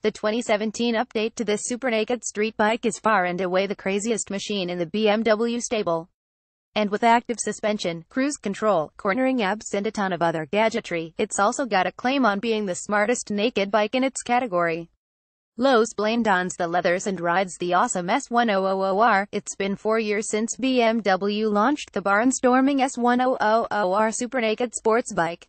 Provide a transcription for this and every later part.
The 2017 update to this supernaked street bike is far and away the craziest machine in the BMW stable. And with active suspension, cruise control, cornering abs and a ton of other gadgetry, it's also got a claim on being the smartest naked bike in its category. Lowe's blamed dons the leathers and rides the awesome s1000r. It's been 4 years since BMW launched the barnstorming s1000r supernaked sports bike.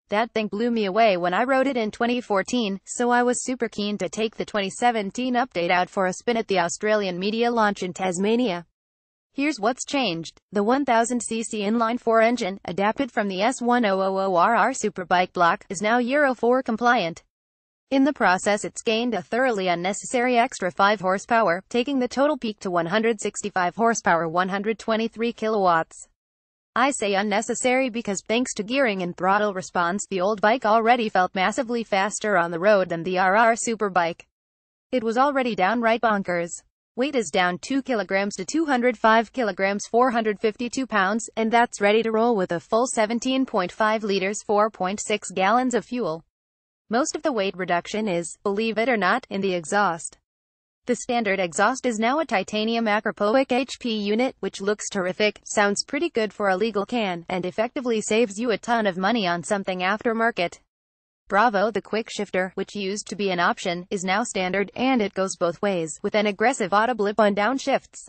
That thing blew me away when I rode it in 2014, so I was super keen to take the 2017 update out for a spin at the Australian media launch in Tasmania. Here's what's changed. The 1000cc inline-4 engine, adapted from the s1000r superbike block, is now Euro 4 compliant. In the process it's gained a thoroughly unnecessary extra 5 horsepower, taking the total peak to 165 horsepower 123 kilowatts. I say unnecessary because thanks to gearing and throttle response the old bike already felt massively faster on the road than the RR superbike. It was already downright bonkers. Weight is down 2 kilograms to 205 kilograms 452 pounds, and that's ready to roll with a full 17.5 liters 4.6 gallons of fuel. Most of the weight reduction is, believe it or not, in the exhaust. The standard exhaust is now a titanium acropoic HP unit, which looks terrific, sounds pretty good for a legal can, and effectively saves you a ton of money on something aftermarket. Bravo, the quick shifter, which used to be an option, is now standard, and it goes both ways, with an aggressive auto blip on downshifts.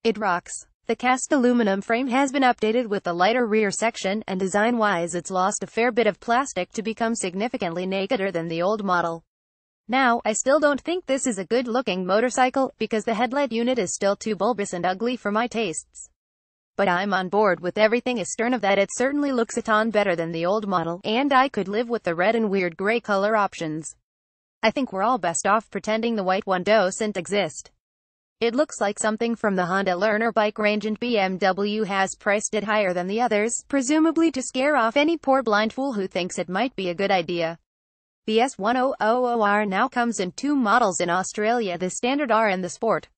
It rocks. The cast aluminum frame has been updated with a lighter rear section, and design-wise it's lost a fair bit of plastic to become significantly nakeder than the old model. Now, I still don't think this is a good-looking motorcycle, because the headlight unit is still too bulbous and ugly for my tastes. But I'm on board with everything astern of that. It certainly looks a ton better than the old model, and I could live with the red and weird gray color options. I think we're all best off pretending the white one doesn't exist. It looks like something from the Honda Learner bike range, and BMW has priced it higher than the others, presumably to scare off any poor blind fool who thinks it might be a good idea. The s1000r now comes in 2 models in Australia, the Standard R and the Sport.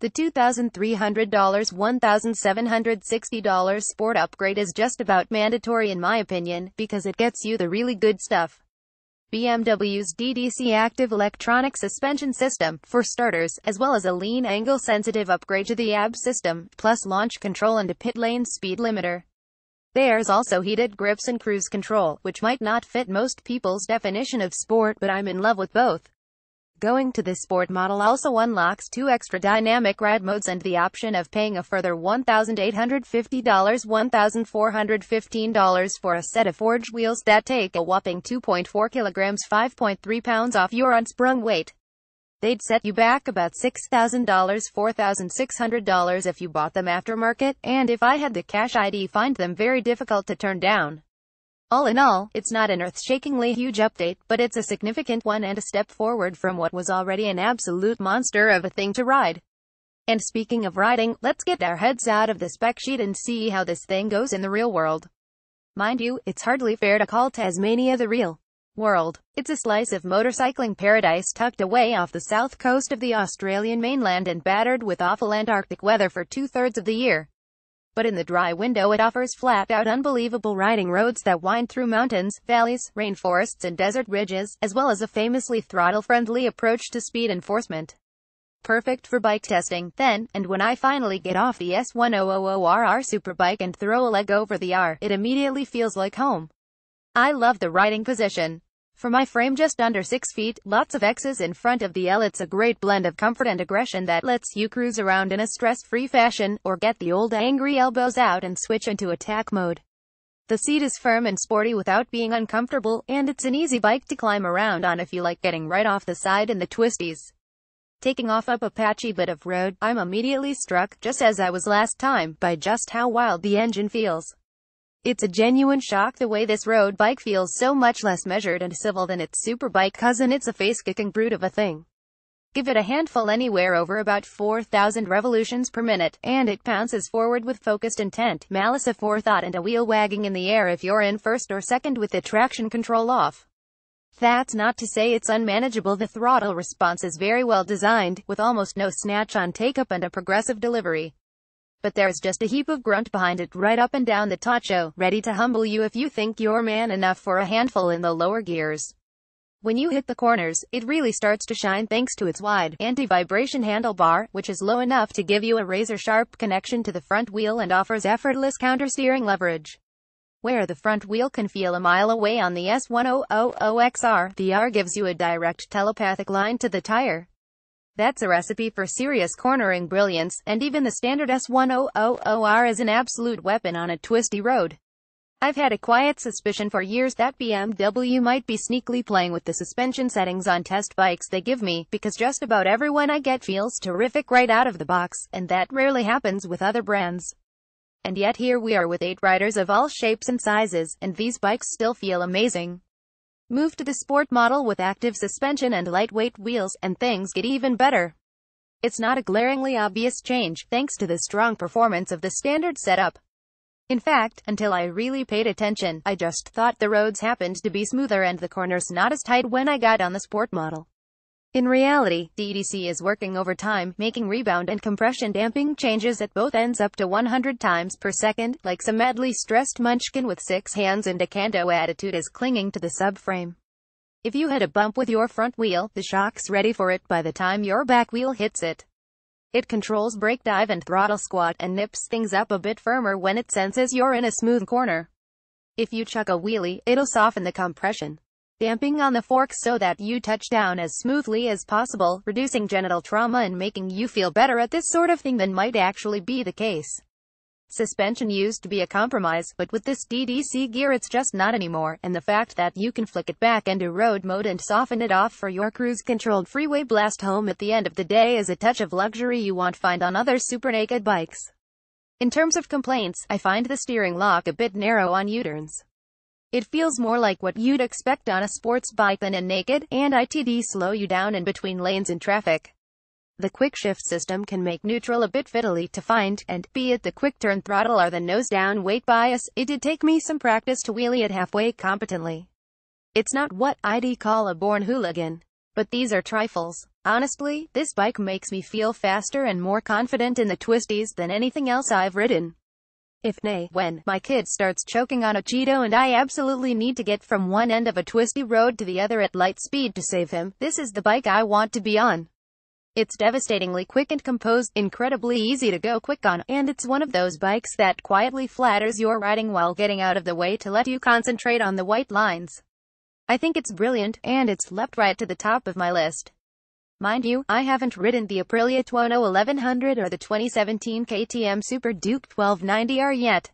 The $2,300 $1,760 Sport upgrade is just about mandatory in my opinion, because it gets you the really good stuff. BMW's DDC active electronic suspension system, for starters, as well as a lean angle-sensitive upgrade to the AB system, plus launch control and a pit lane speed limiter. There's also heated grips and cruise control, which might not fit most people's definition of sport, but I'm in love with both. Going to the Sport model also unlocks 2 extra dynamic ride modes and the option of paying a further $1,850 $1,415 for a set of forged wheels that take a whopping 2.4 kilograms 5.3 pounds off your unsprung weight. They'd set you back about $6,000 $4,600 if you bought them aftermarket, and if I had the cash I'd find them very difficult to turn down. All in all, it's not an earth-shakingly huge update, but it's a significant one and a step forward from what was already an absolute monster of a thing to ride. And speaking of riding, let's get our heads out of the spec sheet and see how this thing goes in the real world. Mind you, it's hardly fair to call Tasmania the real world. It's a slice of motorcycling paradise tucked away off the south coast of the Australian mainland and battered with awful Antarctic weather for 2/3 of the year. But in the dry window it offers flat-out unbelievable riding roads that wind through mountains, valleys, rainforests and desert ridges, as well as a famously throttle-friendly approach to speed enforcement. Perfect for bike testing, then, and when I finally get off the s1000r superbike and throw a leg over the R, it immediately feels like home. I love the riding position. For my frame just under 6 feet, lots of X's in front of the L, it's a great blend of comfort and aggression that lets you cruise around in a stress-free fashion, or get the old angry elbows out and switch into attack mode. The seat is firm and sporty without being uncomfortable, and it's an easy bike to climb around on if you like getting right off the side in the twisties. Taking off up a patchy bit of road, I'm immediately struck, just as I was last time, by just how wild the engine feels. It's a genuine shock the way this road bike feels so much less measured and civil than its superbike cousin. It's a face-kicking brute of a thing. Give it a handful anywhere over about 4,000 revolutions per minute, and it pounces forward with focused intent, malice aforethought and a wheel wagging in the air if you're in first or second with the traction control off. That's not to say it's unmanageable. The throttle response is very well designed, with almost no snatch on take-up and a progressive delivery. But there's just a heap of grunt behind it right up and down the tacho, ready to humble you if you think you're man enough for a handful in the lower gears. When you hit the corners, it really starts to shine thanks to its wide, anti-vibration handlebar, which is low enough to give you a razor-sharp connection to the front wheel and offers effortless counter-steering leverage. Where the front wheel can feel a mile away on the s1000r, the R gives you a direct telepathic line to the tire. That's a recipe for serious cornering brilliance, and even the standard s1000r is an absolute weapon on a twisty road. I've had a quiet suspicion for years that BMW might be sneakily playing with the suspension settings on test bikes they give me, because just about every one I get feels terrific right out of the box, and that rarely happens with other brands. And yet here we are with 8 riders of all shapes and sizes, and these bikes still feel amazing. Move to the sport model with active suspension and lightweight wheels, and things get even better. It's not a glaringly obvious change, thanks to the strong performance of the standard setup. In fact, until I really paid attention, I just thought the roads happened to be smoother and the corners not as tight when I got on the sport model. In reality, DDC is working overtime, making rebound and compression damping changes at both ends up to 100 times per second, like some madly stressed munchkin with 6 hands and a can-do attitude is clinging to the subframe. If you had a bump with your front wheel, the shock's ready for it by the time your back wheel hits it. It controls brake dive and throttle squat, and nips things up a bit firmer when it senses you're in a smooth corner. If you chuck a wheelie, it'll soften the compression damping on the forks so that you touch down as smoothly as possible, reducing genital trauma and making you feel better at this sort of thing than might actually be the case. Suspension used to be a compromise, but with this DDC gear it's just not anymore, and the fact that you can flick it back into road mode and soften it off for your cruise-controlled freeway blast home at the end of the day is a touch of luxury you won't find on other supernaked bikes. In terms of complaints, I find the steering lock a bit narrow on U-turns. It feels more like what you'd expect on a sports bike than a naked, and it'd slow you down in between lanes in traffic. The quick shift system can make neutral a bit fiddly to find, and, be it the quick turn throttle or the nose-down weight bias, it did take me some practice to wheelie it halfway competently. It's not what I'd call a born hooligan, but these are trifles. Honestly, this bike makes me feel faster and more confident in the twisties than anything else I've ridden. If nay, when my kid starts choking on a Cheeto and I absolutely need to get from one end of a twisty road to the other at light speed to save him, this is the bike I want to be on. It's devastatingly quick and composed, incredibly easy to go quick on, and it's one of those bikes that quietly flatters your riding while getting out of the way to let you concentrate on the white lines. I think it's brilliant, and it's leapt right to the top of my list. Mind you, I haven't ridden the Aprilia Tuono 1100 or the 2017 KTM Super Duke 1290R yet.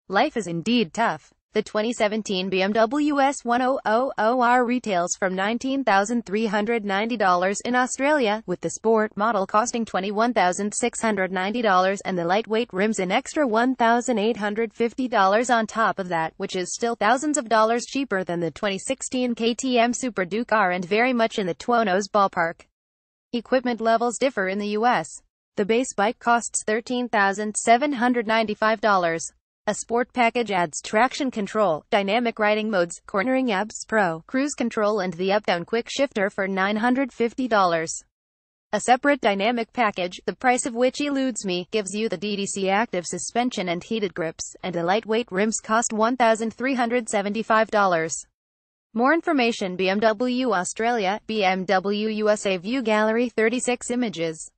Life is indeed tough. The 2017 BMW S1000R retails from $19,390 in Australia, with the sport model costing $21,690 and the lightweight rims an extra $1,850 on top of that, which is still thousands of dollars cheaper than the 2016 KTM Super Duke R and very much in the Tuono's ballpark. Equipment levels differ in the US. The base bike costs $13,795. A sport package adds traction control, dynamic riding modes, cornering ABS Pro, cruise control and the up-down quick shifter for $950. A separate dynamic package, the price of which eludes me, gives you the DDC active suspension and heated grips, and a lightweight rims cost $1,375. More information: BMW Australia, BMW USA View Gallery 36 images.